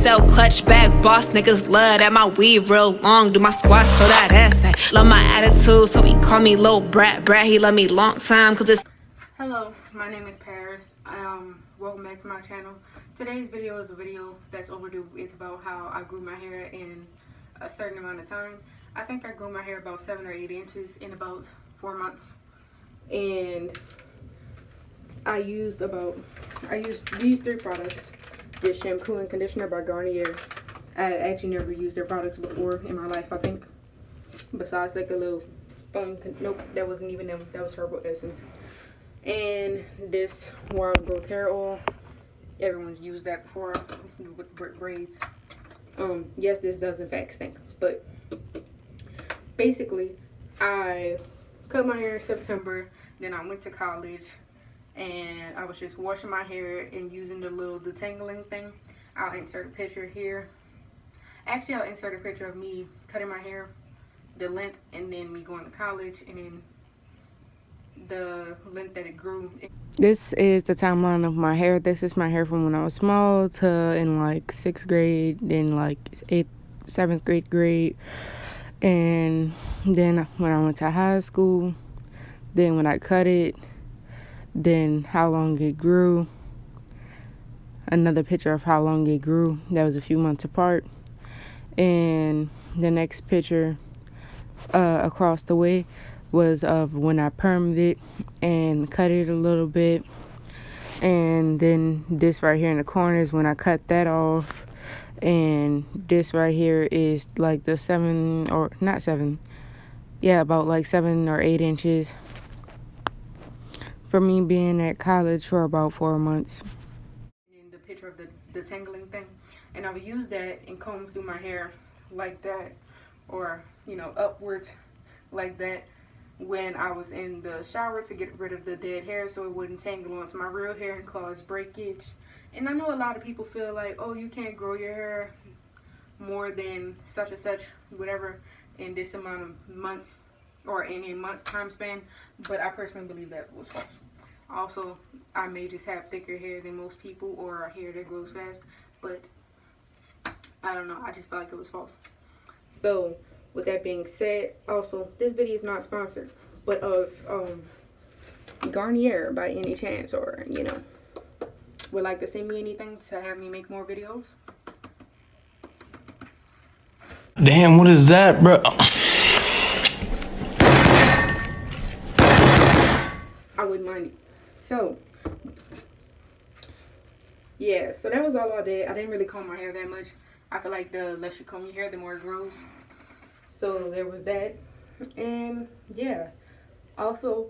sell clutch back. Boss niggas love that my weave real long. Do my squats so that ass fat. Love my attitude, so he call me Lil Brat. Brat, he love me long time, cause it's... Hello, my name is Paris. Welcome back to my channel. Today's video is a video that's overdue. It's about how I grew my hair in a certain amount of time. I think I grew my hair about 7 or 8 inches in about 4 months. And I used these 3 products. This shampoo and conditioner by Garnier. I had actually never used their products before in my life, I think. Besides like a little foam, nope, that wasn't even them. That was Herbal Essence. And this wild growth hair oil. Everyone's used that before with braids. Yes, this does in fact stink, but basically I cut my hair in September. Then I went to college and I was just washing my hair and using the little detangling thing. I'll insert a picture here. Actually, I'll insert a picture of me cutting my hair, the length, and then me going to college, and then the length that it grew. This is the timeline of my hair. This is my hair from when I was small to in like 6th grade, then like 7th, 8th grade, and then when I went to high school, then when I cut it, then how long it grew. Another picture of how long it grew. That was a few months apart. And the next picture across the way was of when I permed it and cut it a little bit. And then this right here in the corner is when I cut that off. And this right here is like the about like 7 or 8 inches for me being at college for about 4 months. And the picture of the tangling thing, and I would use that and comb through my hair like that, or upwards like that, when I was in the shower to get rid of the dead hair so it wouldn't tangle onto my real hair and cause breakage. And I know a lot of people feel like, oh, you can't grow your hair more than such and such, whatever, in this amount of months, or in a month's time span, but I personally believe that was false. Also, I may just have thicker hair than most people, or hair that grows fast, but I don't know, I just felt like it was false. So with that being said, also, this video is not sponsored, but of Garnier by any chance, or would like to send me anything to have me make more videos. Damn, what is that, bro? I wouldn't mind it. So yeah, so that was all I did. I didn't really comb my hair that much. I feel like the less you comb your hair, the more it grows. So there was that. And yeah, also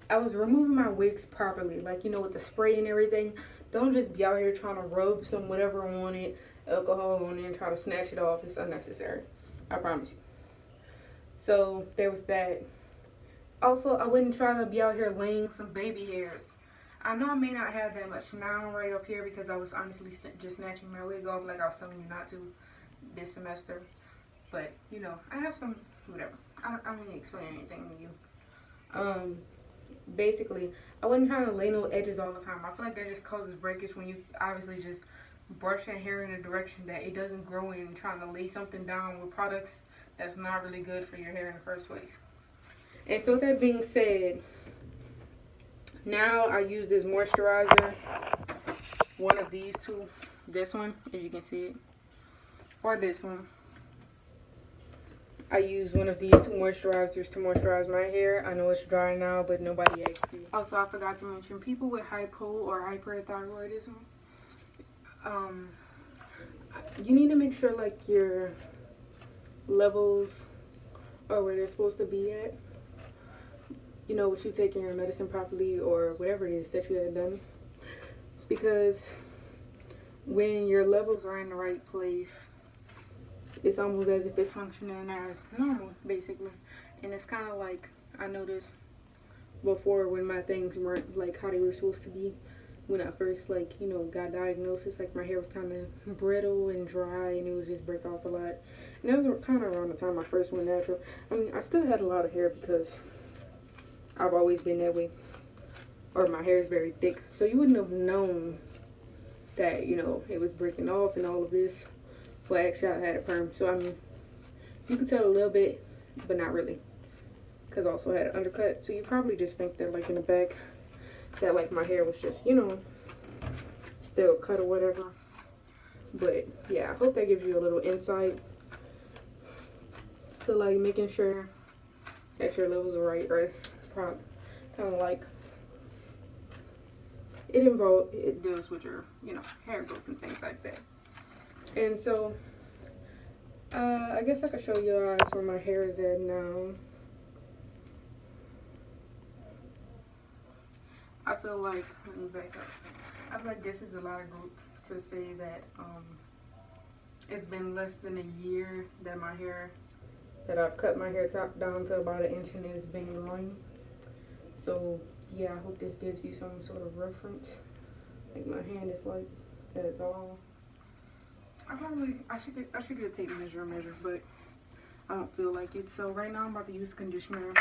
I was removing my wigs properly, like with the spray and everything. Don't just be out here trying to rub some whatever on it, alcohol on it, and try to snatch it off. It's unnecessary, I promise you. So there was that. Also, I wouldn't try to be out here laying some baby hairs. I know I may not have that much now right up here because I was honestly just snatching my wig off like I was telling you not to this semester. But, I have some, whatever. I don't need to explain anything to you. Basically, I wasn't trying to lay no edges all the time. I feel like that just causes breakage when you obviously just brush your hair in a direction that it doesn't grow in, and trying to lay something down with products that's not really good for your hair in the first place. And so with that being said, now I use this moisturizer, one of these two, this one, if you can see it, or this one. I use one of these 2 moisturizers to moisturize my hair. I know it's dry now, but nobody asked me. Also, I forgot to mention, people with hypo or hyperthyroidism, you need to make sure like your levels are where they're supposed to be at. With you taking your medicine properly, or whatever it is that you had done. Because when your levels are in the right place, it's almost as if it's functioning as normal, basically. And it's kind of like, I noticed before when my things weren't like how they were supposed to be. When I first got diagnosis, like my hair was kind of brittle and dry, and it would just break off a lot. And that was kind of around the time I first went natural. I mean, I still had a lot of hair because I've always been that way, or my hair is very thick, so you wouldn't have known that it was breaking off and all of this. Well, actually, I had a perm, so I mean, you could tell a little bit, but not really. Because I also had an undercut, so you probably just think that, like, in the back, that, like, my hair was just, you know, still cut or whatever. But, yeah, I hope that gives you a little insight to, like, making sure that your levels are right, or it's kind of like, it deals with your, you know, hair growth and things like that. And so, I guess I could show you guys where my hair is at now. I feel like, let me back up. I feel like this is a lot of growth to say that it's been less than a year that I've cut my hair top down to about 1 inch and it's been growing. So yeah, I hope this gives you some sort of reference. Like my hand is like at all. I should get a tape measure, but I don't feel like it. So right now I'm about to use conditioner.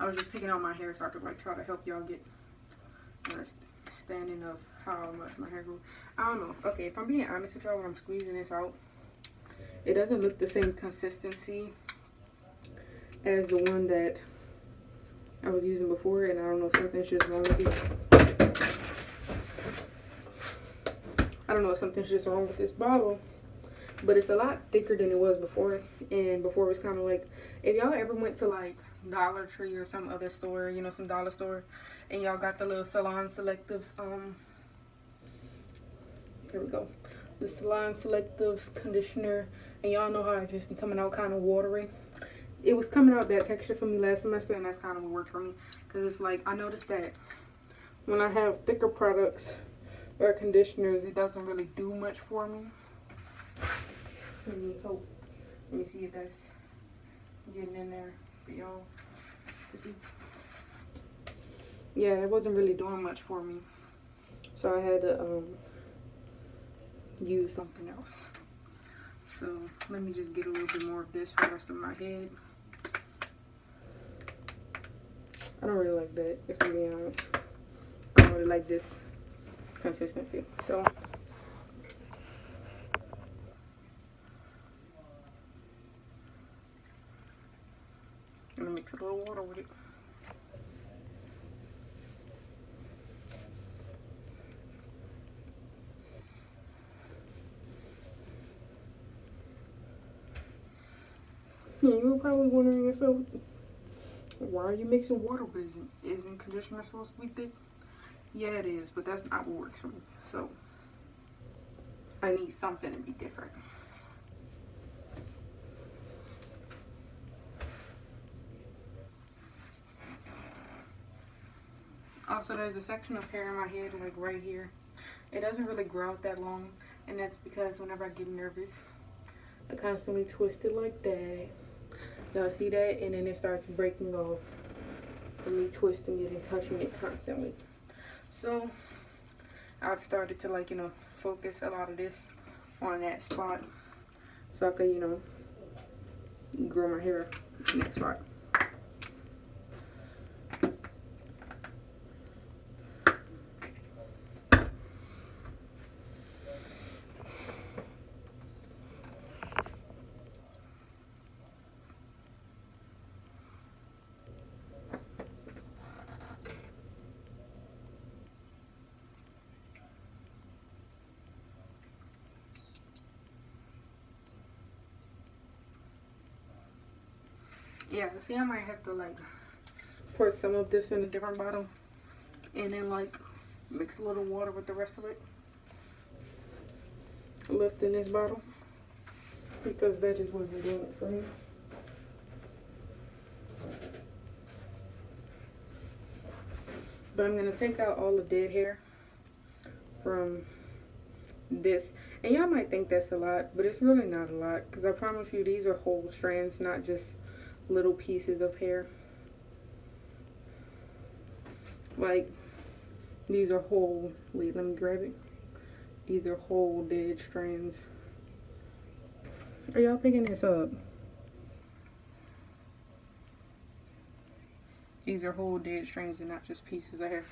I was just picking out my hair so I could like try to help y'all get an understanding of how much my hair grew. I don't know. Okay, if I'm being honest with y'all, when I'm squeezing this out, it doesn't look the same consistency as the one that I was using before, and I don't know if something's just wrong with it. I don't know if something's just wrong with this bottle, but it's a lot thicker than it was before. And before it was kind of like, if y'all ever went to like Dollar Tree or some other store, you know, some dollar store, and y'all got the little Salon Selectives, here we go, the Salon Selectives conditioner, and y'all know how it just be coming out kind of watery. It was coming out that texture for me last semester, and that's kind of what worked for me, because it's like I noticed that when I have thicker products or conditioners, it doesn't really do much for me. Let me see if that's getting in there for y'all to see. Yeah, it wasn't really doing much for me, so I had to use something else. So let me just get a little bit more of this for the rest of my head. I don't really like that, if I'm being honest. I don't really like this consistency. So I'm gonna mix a little water with it. You're probably wondering yourself, why are you mixing water with it? Isn't conditioner supposed to be thick? Yeah, it is, but that's not what works for me. So I need something to be different. Also, there's a section of hair in my head, like right here. It doesn't really grow out that long, and that's because whenever I get nervous, I constantly twist it like that. Y'all see that? And then it starts breaking off from me twisting it and touching it constantly. So I've started to, like, you know, focus a lot of this on that spot so I could, you know, grow my hair in that spot. Yeah, see, I might have to like pour some of this in a different bottle and then like mix a little water with the rest of it. Lift in this bottle because that just wasn't doing it for me. But I'm gonna take out all the dead hair from this, and y'all might think that's a lot, but it's really not a lot, because I promise you these are whole strands, not just little pieces of hair. Like, these are whole, wait, let me grab it. These are whole dead strands. Are y'all picking this up? These are whole dead strands and not just pieces of hair.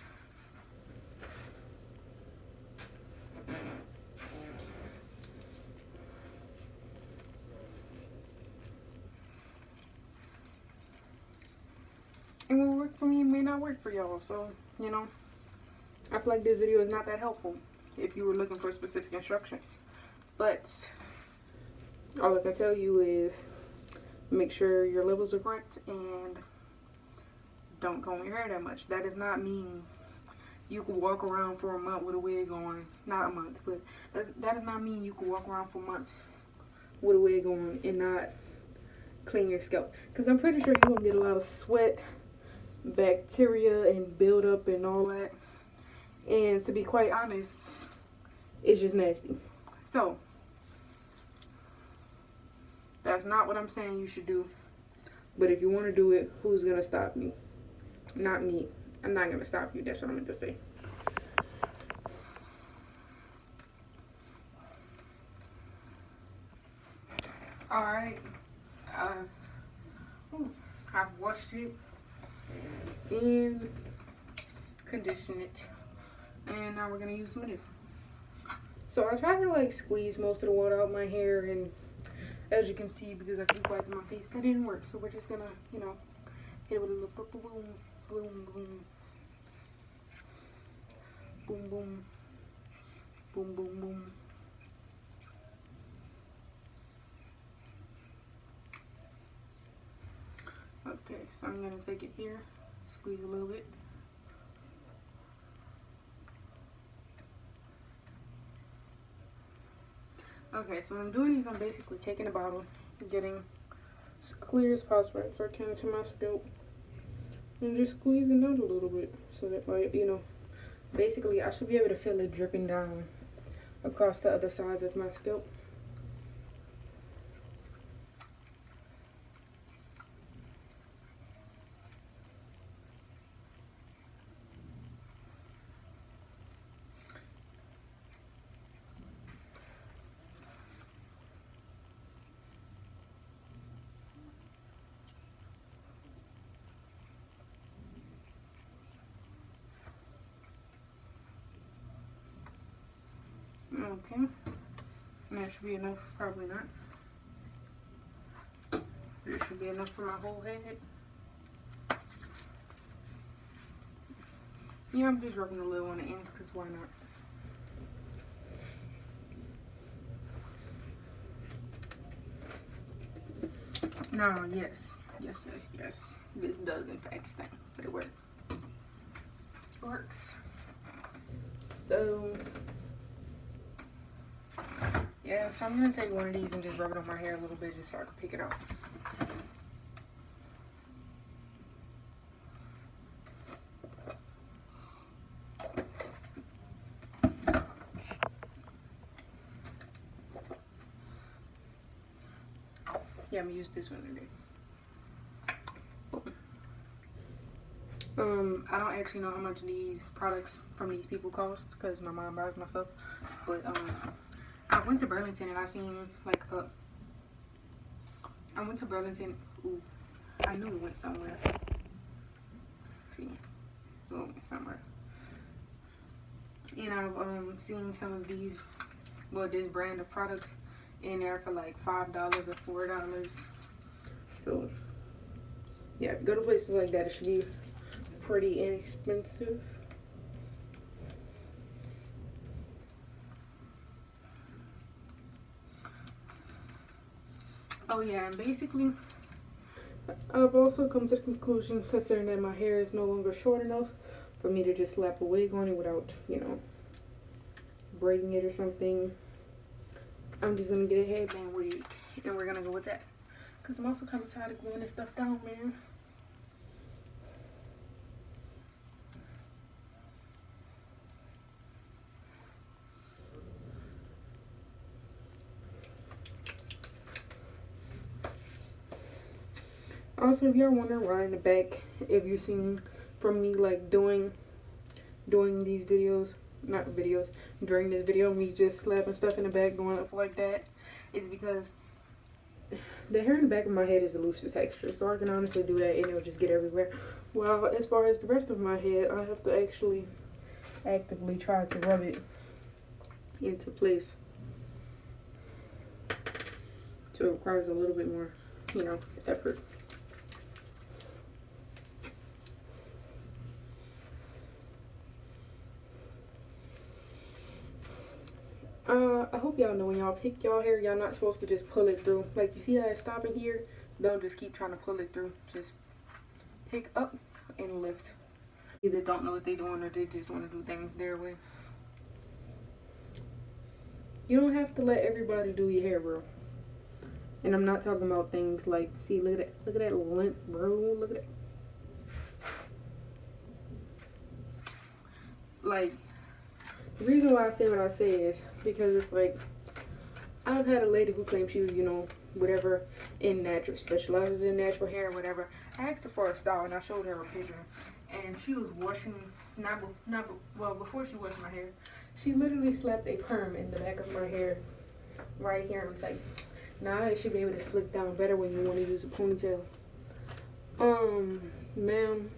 for me, it may not work for y'all. So, you know, I feel like this video is not that helpful if you were looking for specific instructions. But all I can tell you is make sure your levels are correct and don't comb your hair that much. That does not mean you can walk around for a month with a wig on. Not a month, but that does not mean you can walk around for months with a wig on and not clean your scalp. Because I'm pretty sure you're going to get a lot of sweat, bacteria, and buildup and all that. And to be quite honest, it's just nasty. So, that's not what I'm saying you should do. But if you want to do it, who's going to stop me? Not me. I'm not going to stop you. That's what I meant to say. Alright. I've washed it and conditioned it. And now we're going to use some of this. So I tried to like squeeze most of the water out my hair, and as you can see, because I keep wiping my face, that didn't work. So we're just gonna, you know, hit it with a little boom, boom, boom, boom, boom, boom, boom, boom. Okay, so I'm gonna take it here, squeeze a little bit. Okay, so what I'm doing is I'm basically taking a bottle, getting as clear as possible as I can to my scalp, and just squeezing out a little bit so that, like, you know, basically I should be able to feel it dripping down across the other sides of my scalp. Okay, that should be enough, probably not. It should be enough for my whole head. Yeah, I'm just rubbing a little on the ends because why not? Now, yes, this does in fact sting, but it works. It works. So, yeah, so I'm going to take one of these and just rub it on my hair a little bit just so I can pick it out. Yeah, I'm going to use this one today. I don't actually know how much these products from these people cost because my mom buys my stuff, but I went to Burlington and I seen like I went to Burlington. Ooh, I knew it went somewhere. See, it went somewhere. And I've seen some of these, well, this brand of products in there for like $5 or $4. So yeah, if you go to places like that, it should be pretty inexpensive. Oh yeah, and basically I've also come to the conclusion, considering that my hair is no longer short enough for me to just slap a wig on it without, you know, braiding it or something, I'm just gonna get a headband wig and we're gonna go with that, because I'm also kind of tired of gluing this stuff down, man. Also, if you're wondering why in the back, if you've seen from me like doing these videos, not videos, during this video, me just slapping stuff in the back going up like that, it's because the hair in the back of my head is a looser texture, so I can honestly do that and it'll just get everywhere. Well, as far as the rest of my head, I have to actually actively try to rub it into place. So it requires a little bit more, you know, effort. y'all pick y'all hair, y'all not supposed to just pull it through. Like, you see how it's stopping here? Don't just keep trying to pull it through. Just pick up and lift. Either don't know what they're doing or they just want to do things their way. You don't have to let everybody do your hair, bro. And I'm not talking about things like, see, look at that length, bro. Look at that. Like, the reason why I say what I say is because it's like, I've had a lady who claimed she was, you know, whatever, in natural, specializes in natural hair, whatever. I asked her for a style and I showed her a picture, and she was washing, well, before she washed my hair, she literally slapped a perm in the back of my hair right here and was like, nah, it should be able to slick down better when you want to use a ponytail. Ma'am,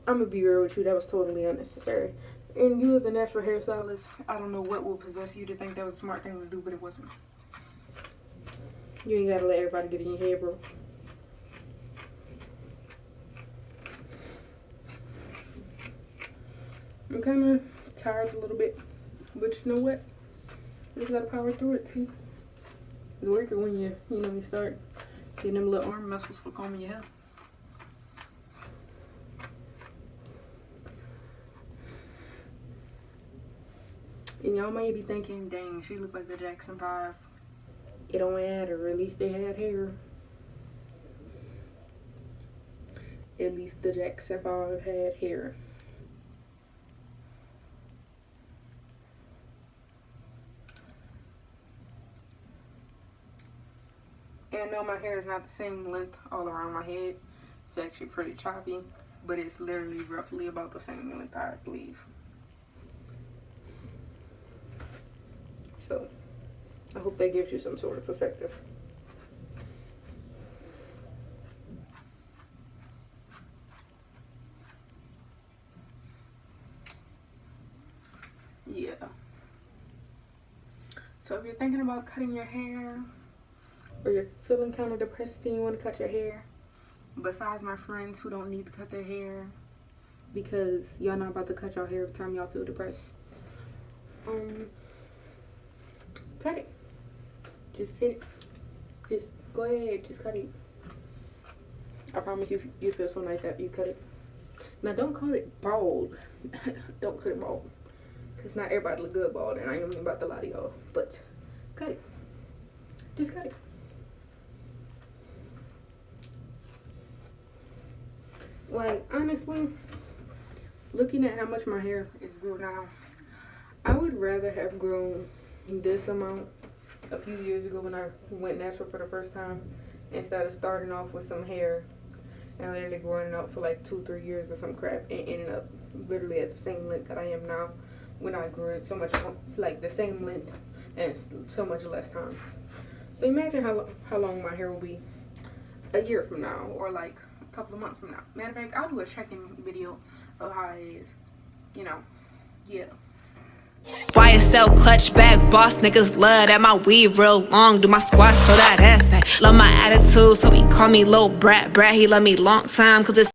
I'm gonna be real with you, that was totally unnecessary. And you as a natural hairstylist, I don't know what will possess you to think that was a smart thing to do, but it wasn't. You ain't gotta let everybody get in your hair, bro. I'm kinda tired a little bit, but you know what? You just gotta power through it, see? It's worth it when you start getting them little arm muscles for combing your hair. And y'all may be thinking, dang, she looked like the Jackson 5. It don't matter, at least they had hair. At least the Jackson 5 had hair. And no, my hair is not the same length all around my head. It's actually pretty choppy, but it's literally roughly about the same length, I believe. So, I hope that gives you some sort of perspective. Yeah. So if you're thinking about cutting your hair, or you're feeling kind of depressed and you want to cut your hair, besides my friends who don't need to cut their hair because y'all not about to cut your hair every time y'all feel depressed, cut it. Just hit it. Just go ahead, just cut it. I promise you feel so nice after you cut it. Now don't cut it bald. Don't cut it bald, because not everybody look good bald, and I ain't about to lie to y'all, but cut it. Just cut it. Like, honestly, looking at how much my hair is grew now, I would rather have grown this amount a few years ago when I went natural for the first time, instead of starting off with some hair and literally growing it out for like 2-3 years or some crap and ending up literally at the same length that I am now when I grew it so much, like the same length and so much less time. So imagine how long my hair will be a year from now, or like a couple of months from now. Matter of fact, I'll do a check-in video of how it is, you know. Yeah. YSL clutch bag boss niggas love that my weave real long. Do my squats so that ass fat. Love my attitude, so he call me little brat. He love me long time, cause it's